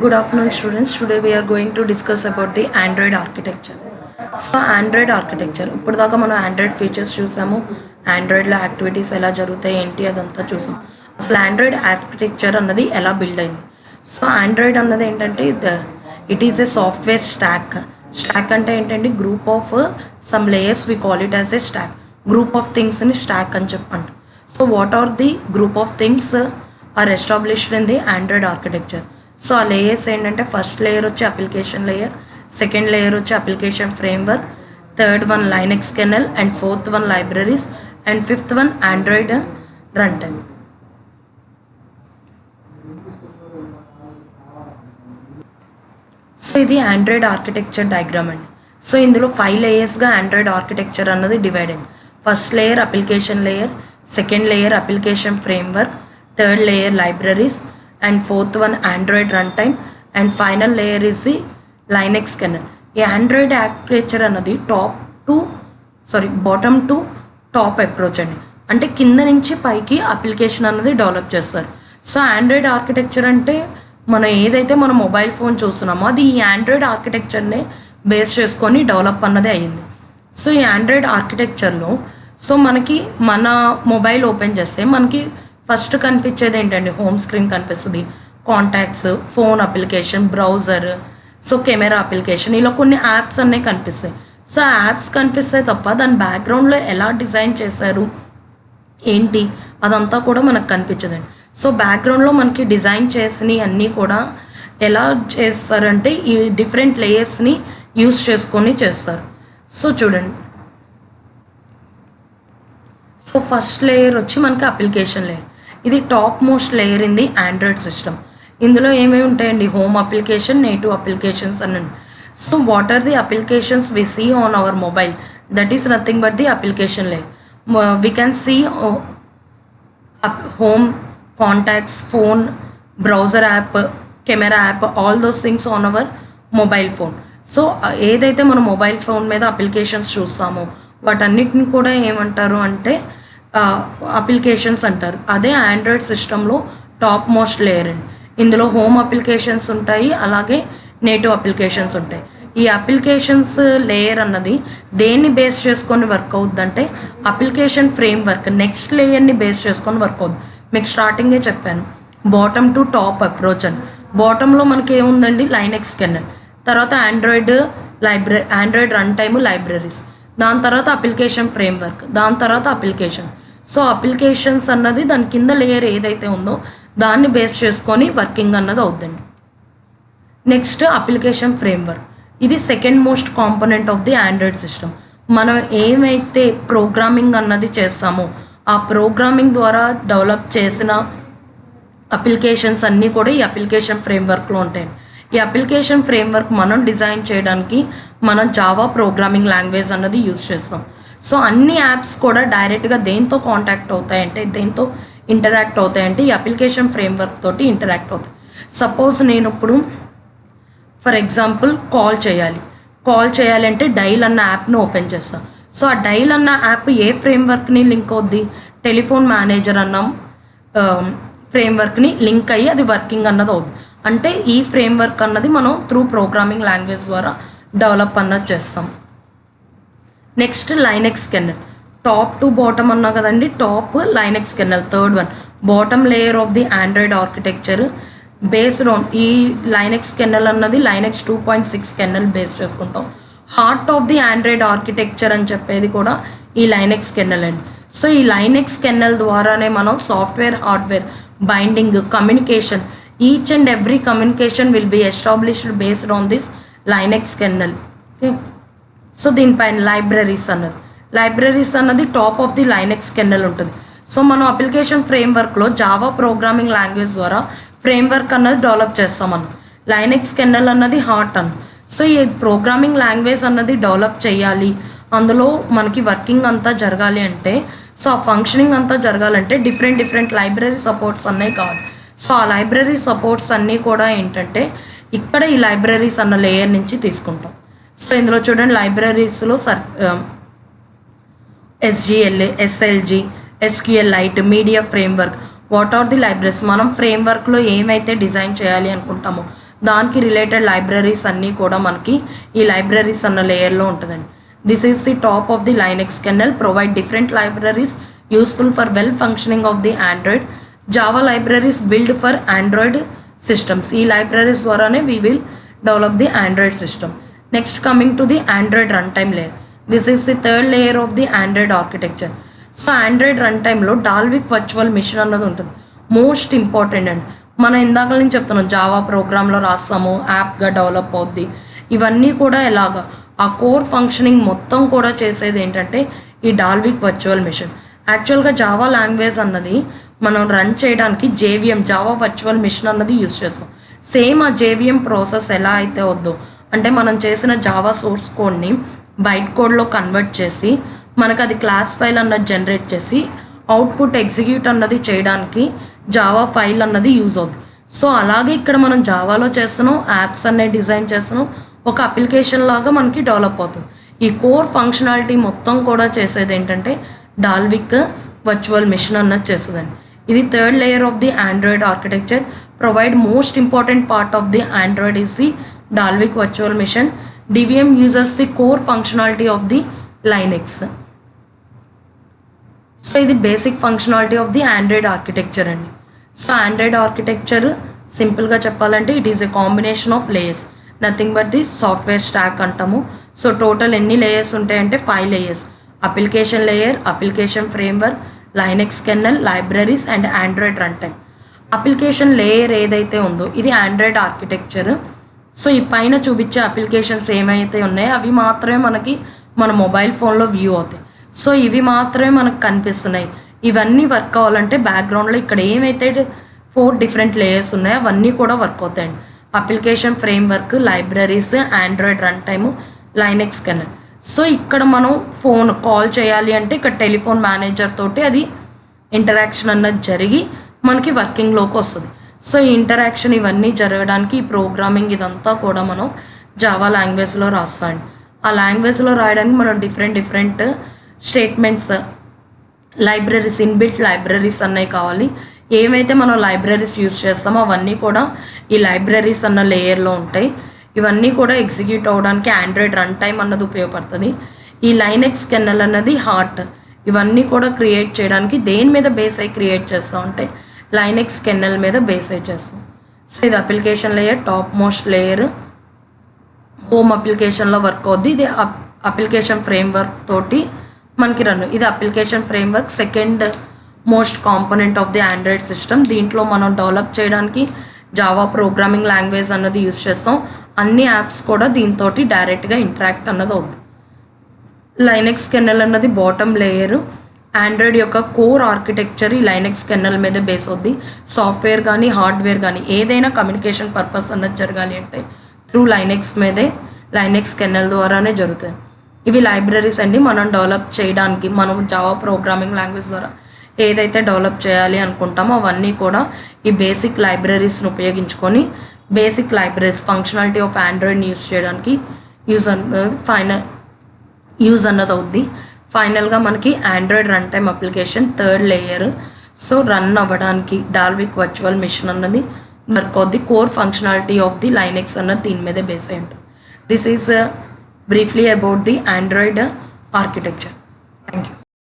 Good afternoon, students. Today we are going to discuss about the Android architecture. So Android architecture. ఇప్పుడు దాకా మనం Android features చూసాము. Androidలో activities ఎలా జరుగుతాయి ఏంటి అదంతా చూసాం. అసలు Android architecture అన్నది ఎలా బిల్డ్ అయింది. సో Android అన్నది ఏంటంటే it is a software stack. Stack అంటే ఏంటంటే group of some layers we call it as a stack. Group of థింగ్స్ని స్టాక్ అని చెప్పంటాం. So what are the group of things are established in the Android architecture. So ఆ layers ఏంటంటే first layer వచ్చి application layer, second layer వచ్చి application framework, third one Linux kernel, and fourth one libraries, and fifth one Android run time. So ఇది Android architecture diagram అండి. So ఇందులో 5 లేయర్స్గా Android architecture అన్నది divide అయింది. First layer application layer, second layer application framework, third layer libraries, and fourth one Android run time, and final layer is the Linux kernel. ఈ Android architecture అన్నది bottom to top approach అండి. అంటే కింద నుంచి పైకి application అన్నది develop చేస్తారు. So Android architecture అంటే మనం ఏదైతే మన మొబైల్ ఫోన్ చూస్తున్నామో అది ఈ ఆండ్రాయిడ్ ఆర్కిటెక్చర్నే బేస్ చేసుకొని డెవలప్ అన్నది అయ్యింది. సో ఈ ఆండ్రాయిడ్ ఆర్కిటెక్చర్లో సో మనకి మన మొబైల్ ఓపెన్ చేస్తే మనకి ఫస్ట్ కనిపించేది ఏంటండి, హోమ్ స్క్రీన్ కనిపిస్తుంది, contacts, phone application, browser, so camera application, ఇలా కొన్ని యాప్స్ అన్నీ కనిపిస్తాయి. సో ఆ యాప్స్ కనిపిస్తాయి తప్ప దాని బ్యాక్గ్రౌండ్లో ఎలా డిజైన్ చేశారు ఏంటి అదంతా కూడా మనకు కనిపించదండి. సో బ్యాక్గ్రౌండ్లో మనకి డిజైన్ చేసినవి అన్నీ కూడా ఎలా చేస్తారంటే ఈ డిఫరెంట్ లేయర్స్ని యూస్ చేసుకొని చేస్తారు. సో చూడండి, సో ఫస్ట్ లేయర్ వచ్చి మనకి అప్లికేషన్ లేయర్. ఇది topmost layer in the Android system. ఇందులో ఏమేమి ఉంటాయండి, హోమ్ అప్లికేషన్, నేటివ్ అప్లికేషన్స్ అని. So what are the applications we see on our mobile, that is nothing but the application layer. We can see home, contacts, phone, browser app, camera app, all those things on our mobile phone. So ఏదైతే మన mobile phone మీద applications చూస్తామో వాటన్నిటిని కూడా ఏమంటారు అంటే applications అంటారు. అదే ఆండ్రాయిడ్ సిస్టంలో టాప్ మోస్ట్ లేయర్ అండి. ఇందులో హోమ్ అప్లికేషన్స్ ఉంటాయి, అలాగే నేటివ్ అప్లికేషన్స్ ఉంటాయి. ఈ అప్లికేషన్స్ లేయర్ అన్నది దేన్ని బేస్ చేసుకొని వర్క్ అవుద్దంటే అప్లికేషన్ ఫ్రేమ్వర్క్ నెక్స్ట్ లేయర్ని బేస్ చేసుకొని వర్క్ అవుద్ది. మీకు స్టార్టింగే చెప్పాను బాటమ్ టు టాప్ అప్రోచ్ అని. బాటంలో మనకి ఏముందండి, లైనక్స్ కెర్నల్, తర్వాత ఆండ్రాయిడ్ రన్ టైమ్, లైబ్రరీస్, దాని తర్వాత అప్లికేషన్ ఫ్రేమ్వర్క్, దాని తర్వాత అప్లికేషన్. సో అప్లికేషన్స్ అన్నది దాని కింద లేయర్ ఏదైతే ఉందో దాన్ని బేస్ చేసుకొని వర్కింగ్ అన్నది అవుద్దండి. నెక్స్ట్ అప్లికేషన్ ఫ్రేమ్వర్క్, ఇది second most component of the Android system. మనం ఏమైతే ప్రోగ్రామింగ్ అన్నది చేస్తామో ఆ ప్రోగ్రామింగ్ ద్వారా డెవలప్ చేసిన అప్లికేషన్స్ అన్నీ కూడా ఈ అప్లికేషన్ ఫ్రేమ్వర్క్లో ఉంటాయి. ఈ అప్లికేషన్ ఫ్రేమ్వర్క్ మనం డిజైన్ చేయడానికి మనం జావా ప్రోగ్రామింగ్ లాంగ్వేజ్ అన్నది యూజ్ చేస్తాం. సో అన్ని యాప్స్ కూడా డైరెక్ట్గా దేంతో కాంటాక్ట్ అవుతాయంటే, దేంతో ఇంటరాక్ట్ అవుతాయంటే ఈ అప్లికేషన్ ఫ్రేమ్వర్క్ తోటి ఇంటరాక్ట్ అవుతాయి. సపోజ్ నేను ఇప్పుడు ఫర్ ఎగ్జాంపుల్ కాల్ చేయాలి అంటే డైల్ అన్న యాప్ను ఓపెన్ చేస్తాను. సో ఆ డైల్ అన్న యాప్ ఏ ఫ్రేమ్వర్క్ని లింక్ అవుద్ది, టెలిఫోన్ మేనేజర్ అన్న ఫ్రేమ్వర్క్ని లింక్ అయ్యి అది వర్కింగ్ అన్నది అవుద్ది. అంటే ఈ ఫ్రేమ్వర్క్ అన్నది మనం త్రూ ప్రోగ్రామింగ్ లాంగ్వేజ్ ద్వారా డెవలప్ అన్నది చేస్తాం. Next Linux kernel, top to bottom అన్నా కదండి, top Linux kernel, third one bottom layer of the Android architecture. Based on ఈ లైనక్స్ కెర్నల్ అన్నది లైనక్స్ 2.6 కెర్నల్ బేస్ చేసుకుంటాం. Heart of the Android architecture అని చెప్పేది కూడా ఈ లైనక్స్ కెర్నల్ అండి. సో ఈ లైనక్స్ కెర్నల్ ద్వారానే మనం software, hardware, binding, communication, each and every communication will be established based on this Linux kernel. So దీనిపైన లైబ్రరీస్ అన్నది top of the Linux kernel ఉంటుంది. సో మనం అప్లికేషన్ ఫ్రేమ్వర్క్లో జావా ప్రోగ్రామింగ్ లాంగ్వేజ్ ద్వారా framework అన్నది develop చేస్తామన్న. Linux kernel అన్నది heart అన్న. So ఈ ప్రోగ్రామింగ్ లాంగ్వేజ్ అన్నది డెవలప్ చేయాలి, అందులో మనకి వర్కింగ్ అంతా జరగాలి అంటే, సో ఆ ఫంక్షనింగ్ అంతా జరగాలంటే డిఫరెంట్ లైబ్రరీ సపోర్ట్స్ అన్నీ కావాలి. సో ఆ లైబ్రరీ సపోర్ట్స్ అన్నీ కూడా ఏంటంటే ఇక్కడ ఈ లైబ్రరీస్ అన్న లేయర్ నుంచి తీసుకుంటాం. సో ఇందులో చూడండి, లైబ్రరీస్లో SGL, SLG, SQL Lite, media framework, what are the libraries. మనం ఫ్రేమ్వర్క్లో ఏమైతే డిజైన్ చేయాలి అనుకుంటామో దానికి రిలేటెడ్ లైబ్రరీస్ అన్నీ కూడా మనకి ఈ లైబ్రరీస్ అన్న లేయర్లో ఉంటుందండి. This is the top of the Linux kernel, provide different libraries useful for well functioning of the Android. Java libraries build for Android systems. ఈ లైబ్రరీస్ ద్వారానే we will develop the Android system. Next coming to the Android run time layer. This is the third layer of the Android architecture. So Android run టైంలో డాల్విక్ virtual machine అన్నది ఉంటుంది, most important అండి. మనం ఇందాక నుంచి చెప్తున్నాం, Java ప్రోగ్రాంలో రాస్తాము, యాప్గా డెవలప్ అవుద్ది. ఇవన్నీ కూడా ఎలాగా ఆ కోర్ ఫంక్షనింగ్ మొత్తం కూడా చేసేది ఏంటంటే ఈ డాల్విక్ వర్చువల్ మిషన్. యాక్చువల్గా జావా లాంగ్వేజ్ అన్నది మనం రన్ చేయడానికి జేవిఎం, జావా వర్చువల్ మిషన్ అన్నది యూజ్ చేస్తాం. సేమ్ ఆ జేవిఎం ప్రాసెస్ ఎలా అయితే వద్దో, అంటే మనం చేసిన జావా సోర్స్ కోడ్ని బైట్ కోడ్లో కన్వర్ట్ చేసి మనకు అది క్లాస్ ఫైల్ అన్నది జనరేట్ చేసి అవుట్పుట్ ఎగ్జిక్యూట్ అన్నది చేయడానికి జావా ఫైల్ అన్నది యూజ్ అవుతుంది. సో అలాగే ఇక్కడ మనం జావాలో చేస్తున్నాం, యాప్స్ అనేవి డిజైన్ చేస్తున్నాం, ఒక అప్లికేషన్ లాగా మనకి డెవలప్ అవుతుంది. ఈ కోర్ ఫంక్షనాలిటీ మొత్తం కూడా చేసేది ఏంటంటే డాల్విక్ వర్చువల్ మిషన్ అన్నది చేస్తుందండి. ఇది third layer of the Android architecture. Provide most important part of the Android is the Dalvik virtual machine. DVM uses the core functionality of the Linux. So ఇది basic functionality of the Android architecture అండి. So Android architecture సింపుల్గా చెప్పాలంటే it is a combination of layers, nothing but the software stack అంటాము. So total ఎన్ని layers ఉంటాయంటే 5 layers. Application layer, application framework, Linux kernel, libraries and Android run time. Application layer ఏదైతే ఉందో ఇది Android architecture. So ఈ పైన చూపించే applications ఏమైతే ఉన్నాయో అవి మాత్రమే మనకి మన మొబైల్ ఫోన్లో వ్యూ అవుతాయి. సో ఇవి మాత్రమే మనకు కనిపిస్తున్నాయి. ఇవన్నీ వర్క్ అవ్వాలంటే బ్యాక్గ్రౌండ్లో ఇక్కడ ఏమైతే 4 డిఫరెంట్ లేయర్స్ ఉన్నాయో అవన్నీ కూడా వర్క్ అవుతాయండి. Application framework, libraries, Android run time, Linux kernel. So ఇక్కడ మనం ఫోన్ కాల్ చేయాలి అంటే ఇక్కడ టెలిఫోన్ మేనేజర్ తోటి అది ఇంటరాక్షన్ అన్నది జరిగి మనకి వర్కింగ్లోకి వస్తుంది. సో ఈ ఇంటరాక్షన్ ఇవన్నీ జరగడానికి ఈ ప్రోగ్రామింగ్ ఇదంతా కూడా మనం జావా లాంగ్వేజ్లో రాస్తాం. ఆ లాంగ్వేజ్లో రాయడానికి మనం different statements, libraries, inbuilt libraries అన్నవి కావాలి. ఏమైతే మనం లైబ్రరీస్ యూజ్ చేస్తామో అవన్నీ కూడా ఈ లైబ్రరీస్ అన్న లేయర్లో ఉంటాయి. ఇవన్నీ కూడా ఎగ్జిక్యూట్ అవ్వడానికి ఆండ్రాయిడ్ రన్ టైమ్ అన్నది ఉపయోగపడుతుంది. ఈ లైనెక్స్ కెర్నల్ అన్నది హార్ట్. ఇవన్నీ కూడా క్రియేట్ చేయడానికి దేని మీద బేస్ అయి క్రియేట్ చేస్తాం అంటే లైనెక్స్ కెర్నల్ మీద బేస్ అయి చేస్తాం. సో ఇది application layer, top most layer home అప్లికేషన్లో వర్క్ అవుద్ది. ఇది అప్లికేషన్ ఫ్రేమ్వర్క్ తోటి మనకి రన్. ఇది application framework second most component of the Android system. దీంట్లో మనం డెవలప్ చేయడానికి జావా ప్రోగ్రామింగ్ లాంగ్వేజ్ అన్నది యూజ్ చేస్తాం. అన్ని యాప్స్ కూడా దీంతో డైరెక్ట్గా ఇంటరాక్ట్ అన్నది అవుతుంది. లైనెక్స్ కెర్నల్ అన్నది బాటమ్ లేయర్. ఆండ్రాయిడ్ యొక్క కోర్ ఆర్కిటెక్చర్ ఈ లైనెక్స్ కెర్నల్ మీద బేస్ అవుద్ది. సాఫ్ట్వేర్ కానీ హార్డ్వేర్ కానీ ఏదైనా కమ్యూనికేషన్ పర్పస్ అన్నది జరగాలి అంటే త్రూ లైనెక్స్ మీదే, లైనెక్స్ కెర్నల్ ద్వారానే జరుగుతాయి. ఇవి లైబ్రరీస్ అండి. మనం డెవలప్ చేయడానికి మనం జావా ప్రోగ్రామింగ్ లాంగ్వేజ్ ద్వారా ఏదైతే డెవలప్ చేయాలి అనుకుంటామో అవన్నీ కూడా ఈ బేసిక్ లైబ్రరీస్ని ఉపయోగించుకొని బేసిక్ లైబ్రరీస్ ఫంక్షనాలిటీ ఆఫ్ ఆండ్రాయిడ్ని యూజ్ చేయడానికి యూజ్ అన్నది అవుద్ది. ఫైనల్గా మనకి Android run time application third layer. So run అవ్వడానికి డాల్విక్ వర్చువల్ మిషన్ అన్నది వర్క్ అవుద్ది. Core functionality of the Linux అన్నది దీని మీదే బేస్ అయి ఉంటుంది. This is briefly about the Android architecture. Thank you.